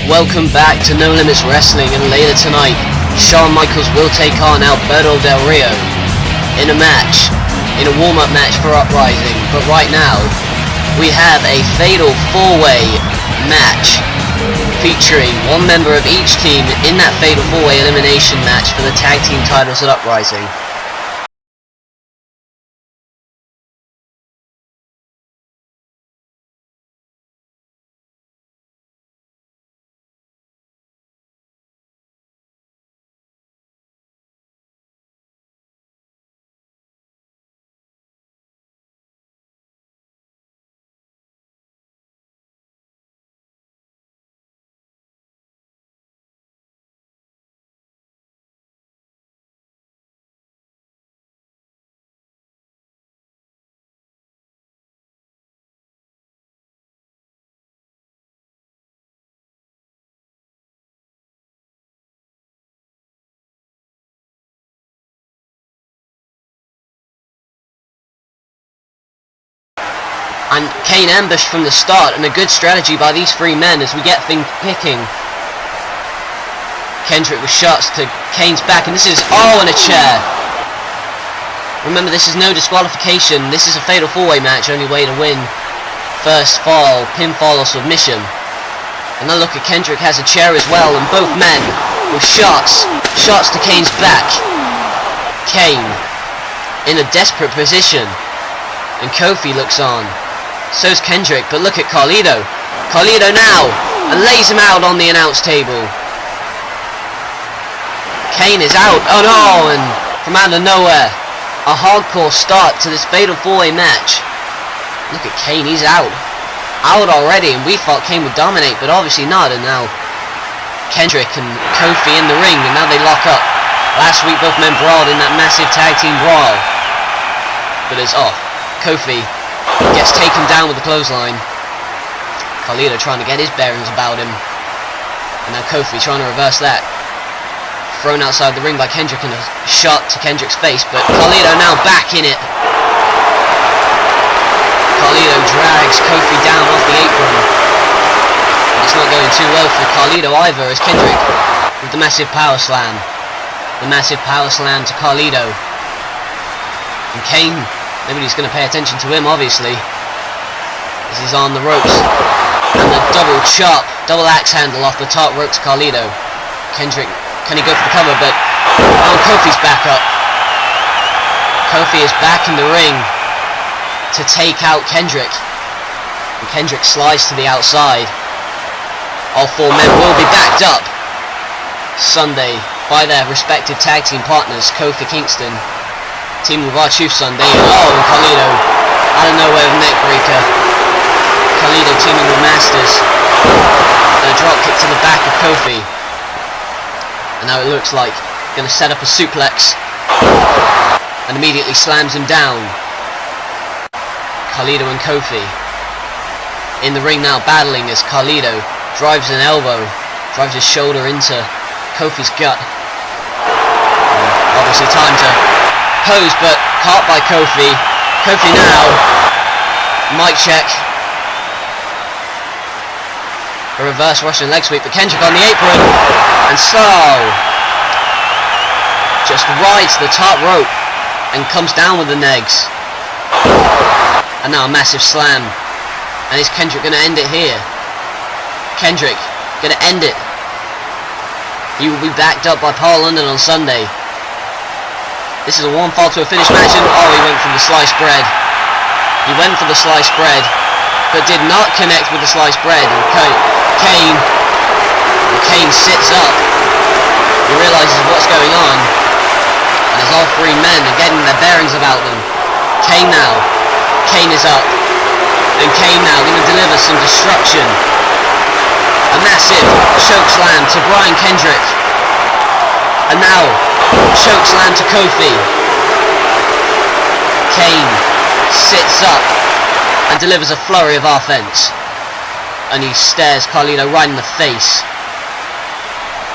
Welcome back to No Limits Wrestling, and later tonight, Shawn Michaels will take on Alberto Del Rio in a warm-up match for Uprising. But right now, we have a fatal four-way match featuring one member of each team in that fatal four-way elimination match for the tag team titles at Uprising. And Kane ambushed from the start, and a good strategy by these three men as we get things picking. Kendrick with shots to Kane's back, and this is, and a chair. Remember, this is no disqualification, this is a fatal four-way match, only way to win. First fall, pinfall or submission. And now look at Kendrick has a chair as well, and both men with shots to Kane's back. Kane in a desperate position, and Kofi looks on. So's Kendrick, but look at Carlito. Carlito now, and lays him out on the announce table. Kane is out, oh no, and from out of nowhere, a hardcore start to this fatal four-way match. Look at Kane, he's out already, and we thought Kane would dominate, but obviously not, and now Kendrick and Kofi in the ring, and now they lock up. Last week both men brawled in that massive tag team brawl, but it's Kofi gets taken down with the clothesline. Carlito trying to get his bearings about him. And now Kofi trying to reverse that. Thrown outside the ring by Kendrick and a shot to Kendrick's face, but Carlito now back in it. Carlito drags Kofi down off the apron. And it's not going too well for Carlito either, as Kendrick with the massive power slam. The massive power slam to Carlito. And Kane, nobody's going to pay attention to him, obviously, as he's on the ropes. And the double axe handle off the top rope to Carlito. Kendrick, can he go for the cover? But Kofi's back up. Kofi is back in the ring to take out Kendrick. And Kendrick slides to the outside. All four men will be backed up Sunday by their respective tag team partners, Kofi Kingston teaming with R-Truth Sunday, and Carlito out of nowhere with neck breaker. Carlito teaming with Masters, and a drop kick to the back of Kofi. And now it looks like going to set up a suplex, and immediately slams him down. Carlito and Kofi in the ring now battling as Carlito drives an elbow, drives his shoulder into Kofi's gut. And obviously time to pose, but caught by Kofi. Kofi now, mic check. A reverse Russian leg sweep, but Kendrick on the apron, and so just rides the top rope and comes down with the negs. And now a massive slam, and is Kendrick going to end it here? Kendrick going to end it. He will be backed up by Paul London on Sunday. This is a one fall to a finish match, and he went for the sliced bread. He went for the sliced bread, but did not connect with the sliced bread. And Kane sits up. He realizes what's going on, and as all three men are getting their bearings about them, Kane is up, and Kane now going to deliver some destruction. A massive choke slam to Brian Kendrick, and now choke slam to Kofi. Kane sits up and delivers a flurry of offense, and he stares Carlito right in the face.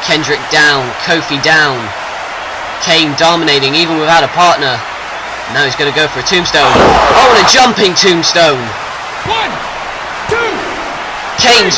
Kendrick down, Kofi down. Kane dominating even without a partner. Now he's going to go for a tombstone. And a jumping tombstone. 1, 2. Kane's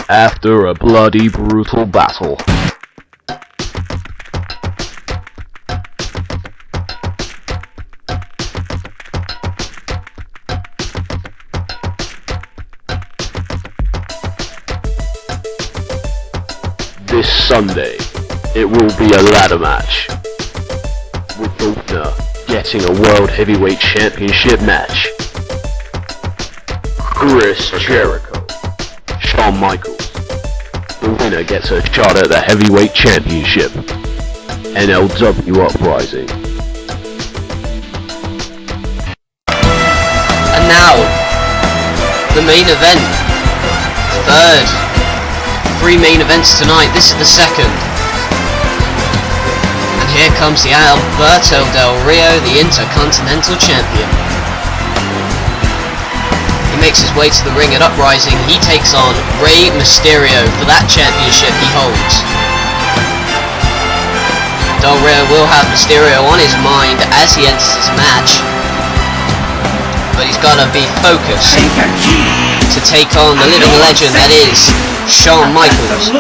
after a bloody brutal battle. This Sunday, it will be a ladder match, with the winner getting a World Heavyweight Championship match. Chris Jericho, Shawn Michaels. The winner gets a shot at the Heavyweight Championship. NLW Uprising. And now, the main event. Third. 3 main events tonight. This is the second. And here comes the Alberto Del Rio, the Intercontinental Champion. He makes his way to the ring at Uprising. He takes on Rey Mysterio for that championship he holds. Del Rio will have Mysterio on his mind as he enters this match, but he's got to be focused to take on the living legend that is Shawn Michaels.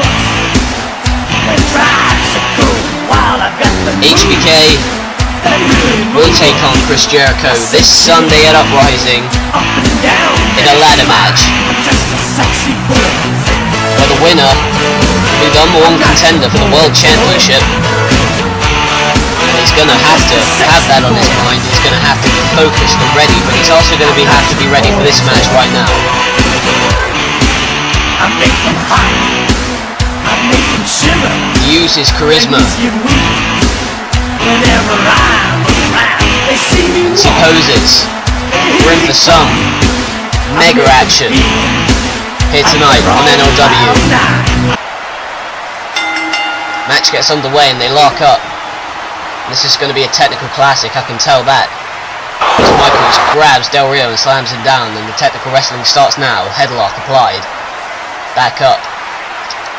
HBK will take on Chris Jericho this Sunday at Uprising in a ladder match, where the winner will be the #1 contender for the World Championship. He's going to have that on his mind. He's going to have to be focused and ready, but he's also going to have to be ready for this match right now. Use his charisma. As he poses. We're in for some mega action here tonight on NLW. Match gets underway and they lock up. This is going to be a technical classic, I can tell that. As Michaels grabs Del Rio and slams him down, and the technical wrestling starts now. Headlock applied. Back up.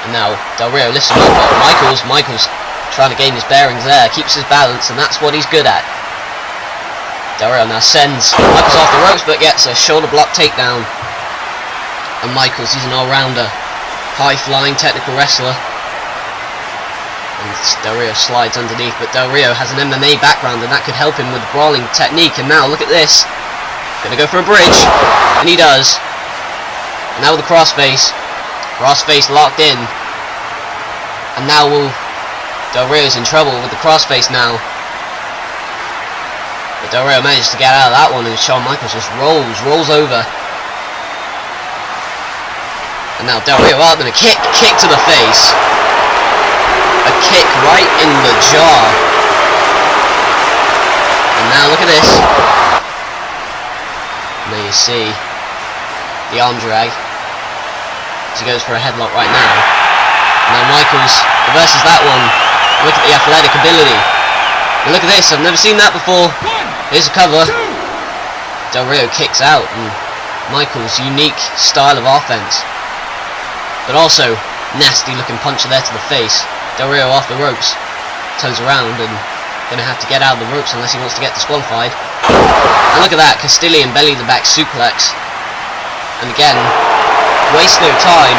And now Del Rio lifts him up, but Michaels trying to gain his bearings there, keeps his balance, and that's what he's good at. Del Rio now sends Michaels off the ropes, but gets a shoulder block takedown. And Michaels, he's an all-rounder, high-flying technical wrestler. And Del Rio slides underneath, but Del Rio has an MMA background, and that could help him with the brawling technique. And now look at this, gonna go for a bridge, and he does. And now with the crossface locked in, and now Del Rio's in trouble with the crossface now. But Del Rio managed to get out of that one, and Shawn Michaels just rolls over. And now Del Rio up, and a kick to the face. A kick right in the jaw. And now look at this. And there you see the arm drag as he goes for a headlock right now. And now Michaels reverses that one. Look at the athletic ability. And look at this, I've never seen that before. Here's a cover. Del Rio kicks out, and Michaels' unique style of offense. But also, nasty looking puncher there to the face. Del Rio off the ropes, turns around and gonna have to get out of the ropes unless he wants to get disqualified. And look at that, Castilian belly to back suplex. And again, waste no time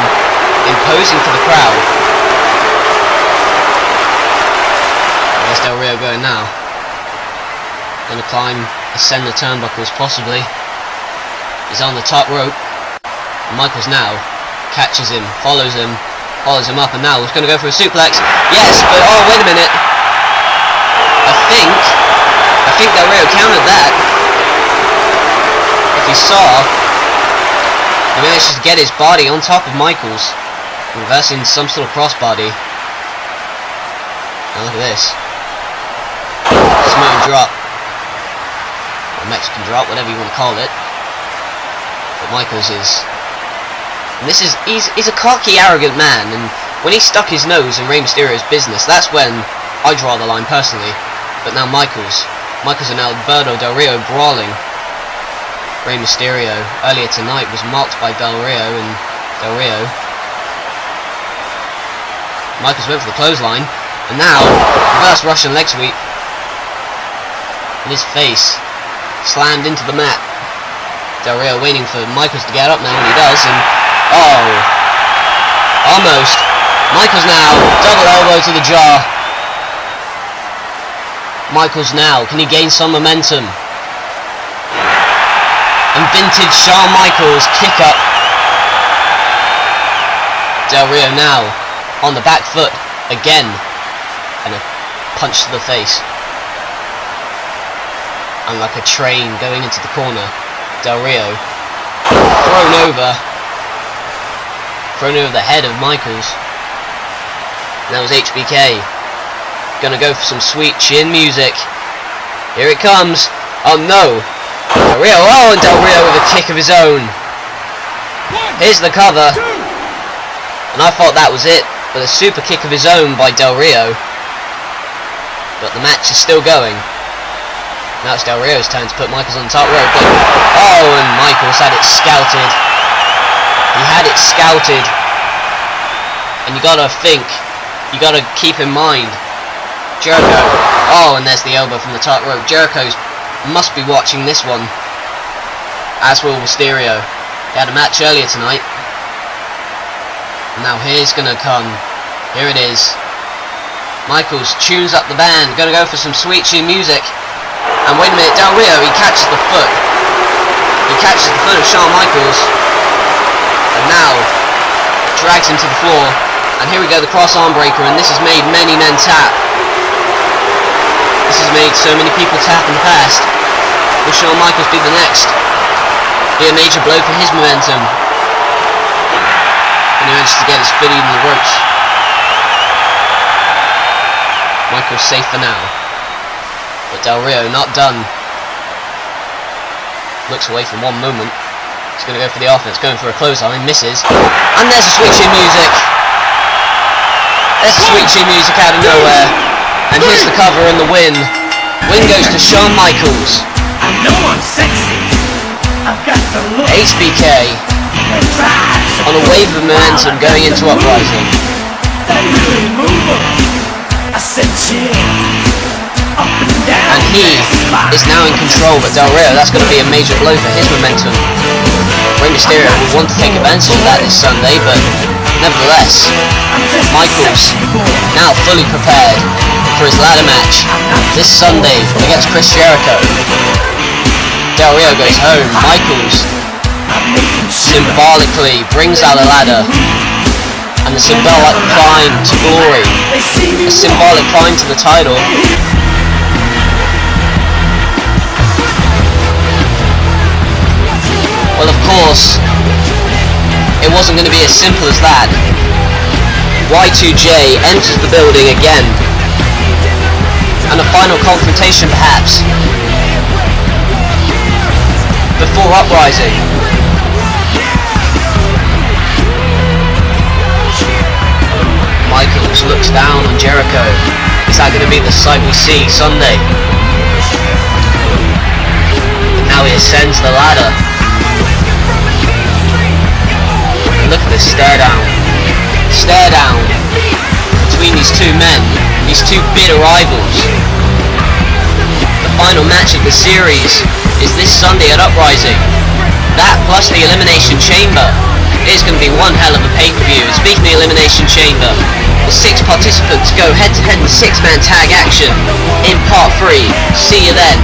imposing to the crowd. Where's Del Rio going now? Gonna climb, ascend the turnbuckles possibly. He's on the top rope. And Michaels now catches him, follows him up, and now he's going to go for a suplex. Yes, but oh, wait a minute. I think Del Rio countered that. If you saw, he managed to get his body on top of Michaels, reversing some sort of crossbody. Now look at this. Samoan drop. Or Mexican drop, whatever you want to call it. But Michaels is... And he's a cocky, arrogant man, and when he stuck his nose in Rey Mysterio's business, that's when I draw the line personally. But now Michaels and Alberto Del Rio brawling. Rey Mysterio earlier tonight was mocked by Del Rio, and Del Rio. Michaels went for the clothesline, and now reverse Russian leg sweep. And his face slammed into the mat. Del Rio waiting for Michaels to get up now, and he does, and oh, Almost. Michaels now. Double elbow to the jaw. Michaels now. Can he gain some momentum? And vintage Shawn Michaels kick up. Del Rio now on the back foot again. And a punch to the face. And like a train going into the corner. Del Rio thrown over the head of Michaels. And that was HBK. Gonna go for some sweet chin music. Here it comes. Oh no. Del Rio. Oh, and Del Rio with a kick of his own. Here's the cover. And I thought that was it. But a super kick of his own by Del Rio. But the match is still going. Now it's Del Rio's turn to put Michaels on the top rope. But, oh, and Michaels had it scouted. He had it scouted. And you gotta think. You gotta keep in mind. Jericho. Oh, and there's the elbow from the top rope. Jericho's must be watching this one. As will Mysterio. He had a match earlier tonight. And now here's gonna come. Here it is. Michaels tunes up the band. Gonna go for some sweet chin music. And wait a minute, Del Rio, he catches the foot. He catches the foot of Shawn Michaels. And now drags him to the floor. And here we go, the cross arm breaker, and this has made many men tap. This has made so many people tap in the past. Will Shawn Michaels be the next? Be a major blow for his momentum. And he manages to get his foot in the ropes. Michaels safe for now. But Del Rio not done. Looks away from one moment. He's going to go for the offense, going for a clothesline, misses. And there's a sweet chin music. There's a sweet chin music out of nowhere. And here's the cover and the win. Win goes to Shawn Michaels. I know I'm sexy. I've got the look. HBK on a wave of momentum going into Uprising. I said chill. And he is now in control, but Del Rio, that's going to be a major blow for his momentum. Rey Mysterio will want to take advantage of that this Sunday, but nevertheless, Michaels now fully prepared for his ladder match this Sunday against Chris Jericho. Del Rio goes home. Michaels symbolically brings out a ladder and the symbolic climb to glory, a symbolic climb to the title. Well, of course, it wasn't going to be as simple as that. Y2J enters the building again. And a final confrontation, perhaps, before Uprising. Michaels looks down on Jericho. Is that going to be the sight we see Sunday? And now he ascends the ladder. Look at this stare down. Stare down between these two men, these two bitter rivals. The final match of the series is this Sunday at Uprising. That plus the Elimination Chamber is going to be one hell of a pay-per-view. Speaking of the Elimination Chamber, the 6 participants go head-to-head in 6-man tag action in Part 3. See you then.